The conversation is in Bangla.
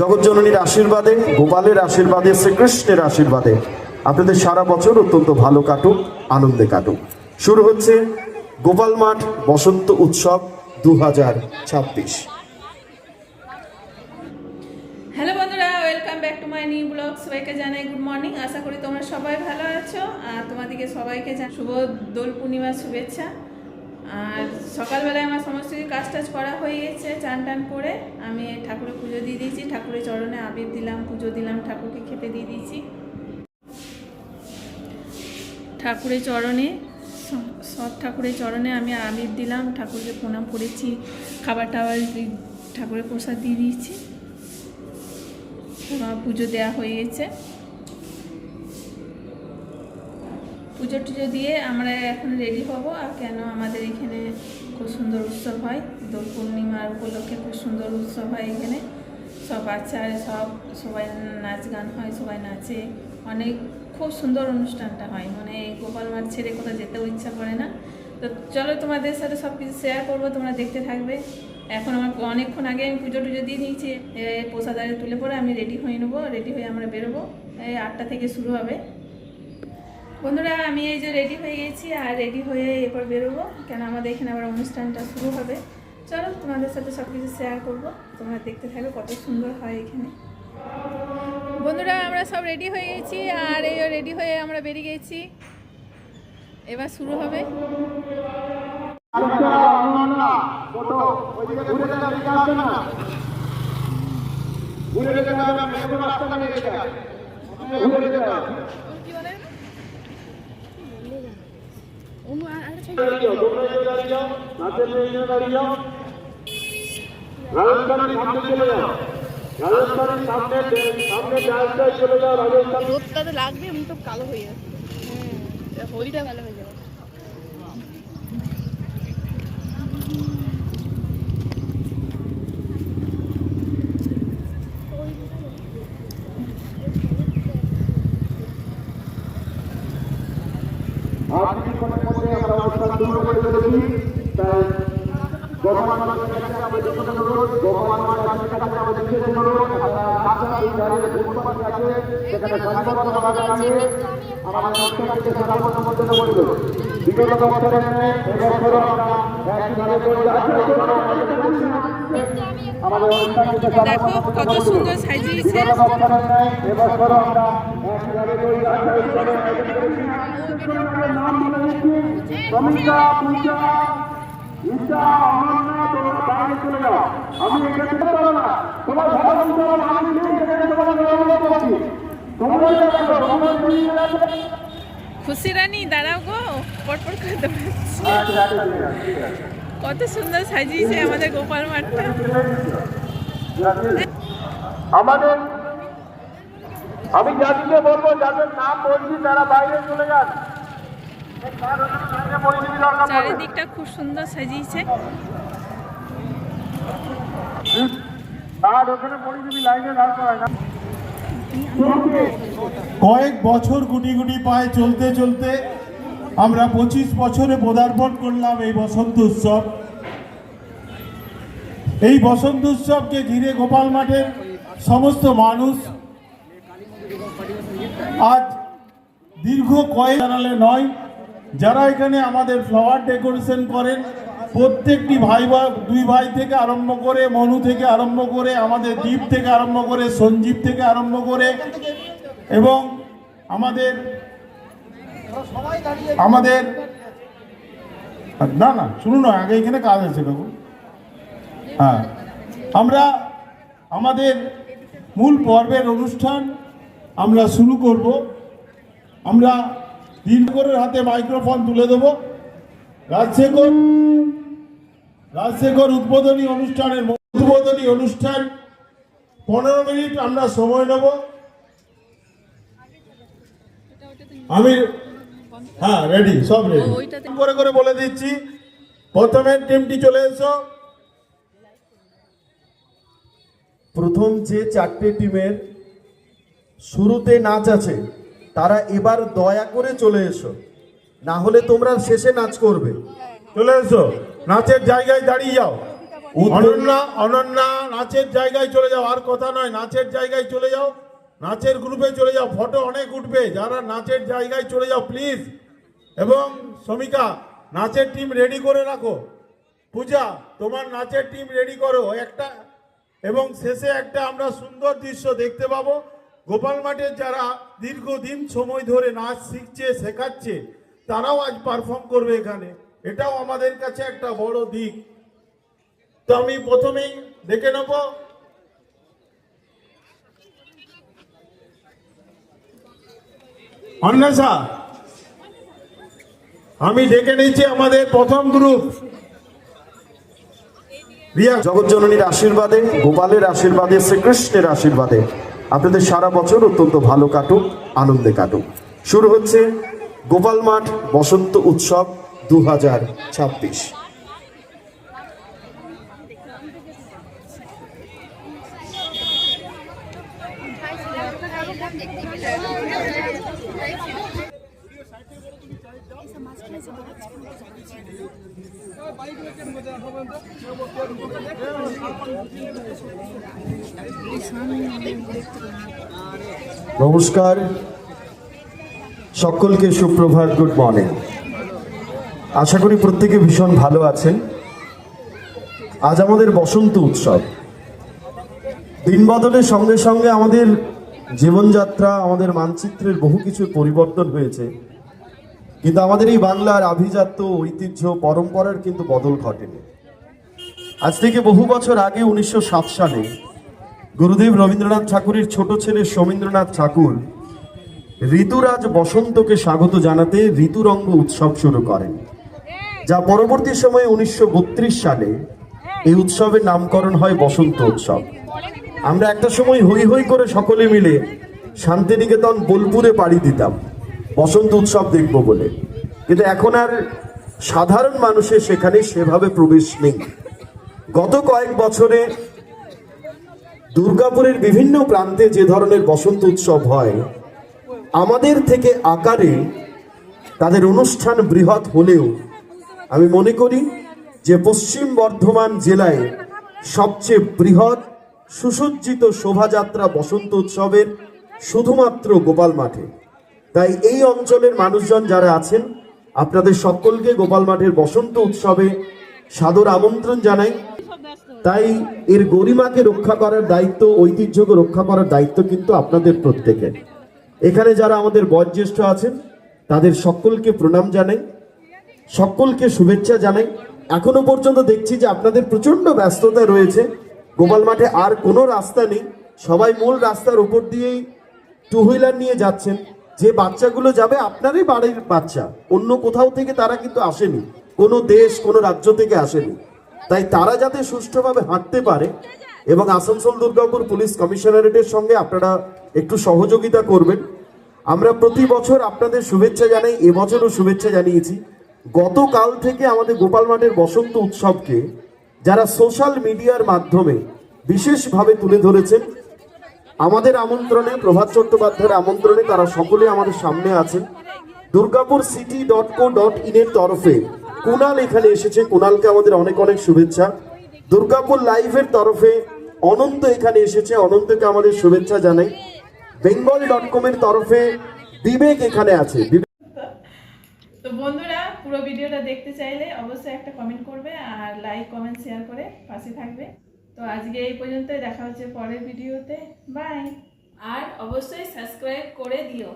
জগৎজননীর আশীর্বাদে, গোপালের আশীর্বাদে, শ্রীকৃষ্ণের আশীর্বাদে আপনাদের সারা বছর অত্যন্ত ভালো কাটুক, আনন্দে কাটুক। শুরু হচ্ছে গোপাল মাঠ বসন্ত উৎসব 2026। হ্যালো বন্ধুরা, welcome back to my new blog. সবাইকে জানাই গুড মর্নিং। আশা করি তোমরা সবাই ভালো আছো। আর তোমাদেরকে সবাইকে শুভ দোল পূর্ণিমার শুভেচ্ছা। আর সকালবেলায় আমার সমস্ত কাজ টাজ করা হয়ে গেছে। চান টান করে আমি ঠাকুরের পুজো দিয়ে দিয়েছি। ঠাকুরের চরণে আবির দিলাম, পুজো দিলাম, ঠাকুরকে খেতে দিয়ে দিয়েছি। ঠাকুরের চরণে সব ঠাকুরের চরণে আমি আবির দিলাম, ঠাকুরকে প্রণাম করেছি, খাবার টাবার ঠাকুরের প্রসাদ দিয়ে দিয়েছি। পুজো দেওয়া হয়ে গেছে। পুজো টুজো দিয়ে আমরা এখন রেডি হব। আর কেন আমাদের এখানে খুব সুন্দর উৎসব হয়, দোল পূর্ণিমার উপলক্ষে খুব সুন্দর উৎসব হয় এখানে। সব বাচ্চারা সবাই নাচ গান হয়, সবাই নাচে, অনেক খুব সুন্দর অনুষ্ঠানটা হয়। মানে গোপাল মাঠ ছেড়ে কোথাও যেতেও ইচ্ছা করে না। তো চলো তোমাদের সাথে সব কিছু শেয়ার করবো, তোমরা দেখতে থাকবে। এখন আমার অনেকক্ষণ আগে আমি পুজো টুজো দিয়ে নিয়েছি। প্রসাদ আরে তুলে পরে আমি রেডি হয়ে নেবো। রেডি হয়ে আমরা বেরোবো। এই 8টা থেকে শুরু হবে। বন্ধুরা, আমি এই যে রেডি হয়ে গেছি, আর রেডি হয়ে এরপর বেরোবো, কেন আমাদের এখানে আবার অনুষ্ঠানটা শুরু হবে। চলো তোমাদের সাথে সব কিছু শেয়ার করবো, তোমরা দেখতে থাকবে কত সুন্দর হয় এখানে। বন্ধুরা, আমরা সব রেডি হয়ে গেছি, আর এই রেডি হয়ে আমরা বেরিয়ে গেছি। এবার শুরু হবে। রোদটা তো লাগবে, আমি তো কালো হয়ে যাবে। হোলিটা ভালো হয়ে যাবে। দেখো কত সুন্দর সাজিয়েছে। খুশি রানী দাঁড়াও গো, পটপট করে দৌড়াচ্ছি। কত সুন্দর সাজিয়েছে আমাদের গোপাল মাঠটা। আমাদের আমি যাদেরকে বলবো, যাদের নাম বলছি তারা বাইরে চলে যান। চারিদিকটা খুব সুন্দর সাজিয়েছে। কয়েক বছর গুটি গুটি পায়ে চলতে চলতে আমরা 25 বছরে পদার্পণ করলাম এই বসন্ত উৎসব। এই বসন্ত উৎসবকে ঘিরে গোপাল মাঠের সমস্ত মানুষ আজ দীর্ঘ কয়েক জানালে নয়, যারা এখানে আমাদের ফ্লাওয়ার ডেকোরেশন করেন, প্রত্যেকটি দুই ভাই থেকে আরম্ভ করে, মনু থেকে আরম্ভ করে, আমাদের দীপ থেকে আরম্ভ করে, সঞ্জীব থেকে আরম্ভ করে, এবং আমাদের না না শুনুন না, আগে এখানে কাজ আছে বাবু। হ্যাঁ, আমরা আমাদের মূল পর্বের অনুষ্ঠান আমরা শুরু করব। আমরা দীর্ঘরের হাতে মাইক্রোফোন তুলে দেব। রাজশেখর উদ্বোধনী অনুষ্ঠান 15 মিনিট আমরা সময় নেব। আমি রেডি, সব রেডি করে বলে দিচ্ছি। প্রথমে টিমটি চলে এসো। প্রথম যে 4টে টিমের শুরুতে নাচ আছে তারা এবার দয়া করে চলে এসো, না হলে তোমরা শেষে নাচ করবে। চলে এসো, নাচের জায়গায় দাঁড়িয়ে যাও। অনন্যা অনন্যা নাচের জায়গায় চলে যাও, আর কথা নয়, নাচের জায়গায় চলে যাও, নাচের গ্রুপে চলে যাও, ফটো অনেক উঠবে, যারা নাচের জায়গায় চলে যাও প্লিজ। এবং শ্রমিকা নাচের টিম রেডি করে রাখো, পূজা তোমার নাচের টিম রেডি করো একটা। এবং শেষে একটা আমরা সুন্দর দৃশ্য দেখতে পাবো, গোপাল মাঠের যারা দীর্ঘদিন সময় ধরে নাচ শিখছে শেখাচ্ছে তারাও আজ পারফর্ম করবে এখানে, এটাও আমাদের কাছে একটা বড় দিক। তো আমি প্রথমেই দেখে নেব অন্বেষা, আমি ডেকে নিচ্ছি আমাদের প্রথম গ্রুপ রিয়া। জগৎজননীর আশীর্বাদে, গোপালের আশীর্বাদে, শ্রীকৃষ্ণের আশীর্বাদে আপনাদের সারা বছর অত্যন্ত ভালো কাটুক, আনন্দে কাটুক। শুরু হচ্ছে গোপাল মাঠ বসন্ত উৎসব 2026। নমস্কার সকলকে, সুপ্রভাত, গুড মর্নিং। আশা করি প্রত্যেকে ভীষণ ভালো আছেন। আজ আমাদের বসন্ত উৎসব। দিন বদলের সঙ্গে সঙ্গে আমাদের জীবনযাত্রা, আমাদের মানচিত্রের বহু কিছুর পরিবর্তন হয়েছে, কিন্তু আমাদের এই বাংলার আভিজাত্য, ঐতিহ্য, পরম্পরার কিন্তু বদল ঘটেনি। আজ থেকে বহু বছর আগে 1907 সালে গুরুদেব রবীন্দ্রনাথ ঠাকুরের ছোট ছেলে সোমেন্দ্রনাথ ঠাকুর ঋতুরাজ বসন্তকে স্বাগত জানাতে ঋতুরঙ্গ উৎসব শুরু করেন, যা পরবর্তী সময়ে 1932 সালে এই উৎসবের নামকরণ হয় বসন্ত উৎসব। আমরা একটা সময় হই হই করে সকলে মিলে শান্তিনিকেতন বোলপুরে পাড়ি দিতাম বসন্ত উৎসব দেখব বলে, কিন্তু এখন আর সাধারণ মানুষের সেখানে সেভাবে প্রবেশ নেই। গত কয়েক বছরে দুর্গাপুরের বিভিন্ন প্রান্তে যে ধরনের বসন্ত উৎসব হয়, আমাদের থেকে আকারে তাদের অনুষ্ঠান বৃহৎ হলেও আমি মনে করি যে পশ্চিম বর্ধমান জেলায় সবচেয়ে বৃহৎ সুসজ্জিত শোভাযাত্রা বসন্ত উৎসবের শুধুমাত্র গোপাল মাঠে। তাই এই অঞ্চলের মানুষজন যারা আছেন, আপনাদের সকলকে গোপাল মাঠের বসন্ত উৎসবে সাদর আমন্ত্রণ জানাই। তাই এর গরিমাকে রক্ষা করার দায়িত্ব, ঐতিহ্যকে রক্ষা করার দায়িত্ব কিন্তু আপনাদের প্রত্যেকের। এখানে যারা আমাদের বয়োজ্যেষ্ঠ আছেন তাদের সকলকে প্রণাম জানাই, সকলকে শুভেচ্ছা জানাই। এখনো পর্যন্ত দেখছি যে আপনাদের প্রচন্ড ব্যস্ততা রয়েছে, গোপাল মাঠে আর কোনো রাস্তা নেই, সবাই মূল রাস্তার উপর দিয়েই টু হুইলার নিয়ে যাচ্ছেন। যে বাচ্চাগুলো যাবে আপনারই বাড়ির বাচ্চা, অন্য কোথাও থেকে তারা কিন্তু আসেনি, কোনো দেশ, কোনো রাজ্য থেকে আসেনি। তাই তারা যাতে সুষ্ঠুভাবে হাঁটতে পারে এবং আসানসোল দুর্গাপুর পুলিশ কমিশনারেটের সঙ্গে আপনারা একটু সহযোগিতা করবেন। আমরা প্রতি বছর আপনাদের শুভেচ্ছা জানাই, এবছরও শুভেচ্ছা জানিয়েছি। গতকাল থেকে আমাদের গোপাল মাঠের বসন্ত উৎসবকে যারা সোশ্যাল মিডিয়ার মাধ্যমে বিশেষভাবে তুলে ধরেছেন, আমাদের আমন্ত্রণে, প্রভাত চট্টোপাধ্যায়ের আমন্ত্রণে তারা সকলে আমাদের সামনে আছেন। দুর্গাপুর city.co.in এর তরফে কুণাল এখানে এসেছে, কুণালকে আমাদের অনেক অনেক শুভেচ্ছা। দুর্গাপুর লাইভের তরফে অনন্ত এখানে এসেছে, অনন্তকে আমাদের শুভেচ্ছা জানাই। bengal.com এর তরফে বিবেক এখানে আছে। তো বন্ধুরা, পুরো ভিডিওটা দেখতে চাইলে অবশ্যই একটা কমেন্ট করবে আর লাইক, কমেন্ট, শেয়ার করে পাশে থাকবে। তো আজকে এই পর্যন্তই, দেখা হচ্ছে পরের ভিডিওতে। বাই। আর অবশ্যই সাবস্ক্রাইব করে দিও।